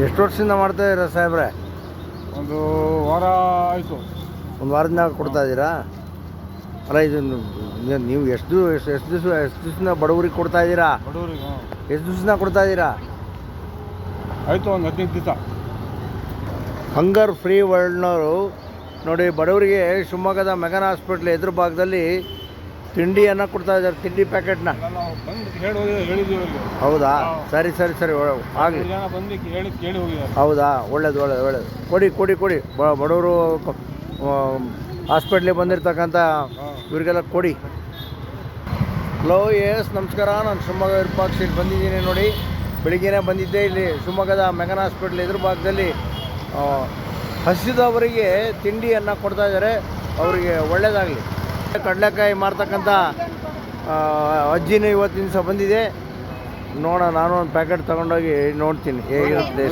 ಎಷ್ಟು ವರ್ಷದಿಂದ ಮಾಡ್ತಾ ಇದ್ದೀರಾ ಸಾಹೇಬ್ರೆ? ಒಂದು ವಾರ ಆಯಿತು. ಒಂದು ವಾರದಿಂದ ಕೊಡ್ತಾ ಇದ್ದೀರಾ? ಅಲ್ಲ ಇದು ನೀವು ಎಷ್ಟು ದಿವಸದಿಂದ ಬಡವರಿಗೆ ಕೊಡ್ತಾ ಇದ್ದೀರಾ? ಬಡವರಿಗೆ ಎಷ್ಟು ದಿವಸದಿಂದ ಕೊಡ್ತಾ ಇದ್ದೀರಾ? ಆಯಿತು, ಒಂದು 15 ದಿವಸ. ಹಂಗರ್ ಫ್ರೀ ವರ್ಲ್ಡ್ನವರು ನೋಡಿ ಬಡವರಿಗೆ ಶಿವಮೊಗ್ಗದ ಮೆಗನ್ ಹಾಸ್ಪಿಟ್ಲ್ ಎದುರು ಭಾಗದಲ್ಲಿ ತಿಂಡಿಯನ್ನು ಕೊಡ್ತಾ ಇದ್ದಾರೆ, ತಿಂಡಿ ಪ್ಯಾಕೆಟ್ನ. ಹೇಳಿದ್ದೀವಿ. ಹೌದಾ? ಸರಿ ಆಗಲಿ. ಜನ ಬಂದು ಕೇಳಿ ಹೋಗಿದ್ದಾರೆ. ಹೌದಾ? ಒಳ್ಳೇದು. ಕೊಡಿ ಬಡವರು ಹಾಸ್ಪಿಟ್ಲಿಗೆ ಬಂದಿರತಕ್ಕಂಥ ಇವರಿಗೆಲ್ಲ ಕೊಡಿ. ಹಲೋ, ಎಸ್ ನಮಸ್ಕಾರ. ನಾನು ಶಿವಮೊಗ್ಗ ವಿರೂಪಾಕ್ಷ ಬಂದಿದ್ದೀನಿ ನೋಡಿ. ಬೆಳಿಗ್ಗೆನೇ ಬಂದಿದ್ದೆ. ಇಲ್ಲಿ ಶಿವಮೊಗ್ಗದ ಮೆಗನ್ ಹಾಸ್ಪಿಟ್ಲ್ ಎದುರು ಭಾಗದಲ್ಲಿ ಹಸಿದವರಿಗೆ ತಿಂಡಿಯನ್ನು ಕೊಡ್ತಾ ಇದ್ದಾರೆ. ಅವರಿಗೆ ಒಳ್ಳೆಯದಾಗಲಿ. ಕಡಲೆಕಾಯಿ ಮಾರ್ತಕ್ಕಂಥ ಅಜ್ಜಿನೂ ಇವತ್ತಿನ ದಿವಸ ಬಂದಿದೆ. ನಾನು ಒಂದು ಪ್ಯಾಕೆಟ್ ತೊಗೊಂಡೋಗಿ ನೋಡ್ತೀನಿ ಹೇಗಿರುತ್ತೆ.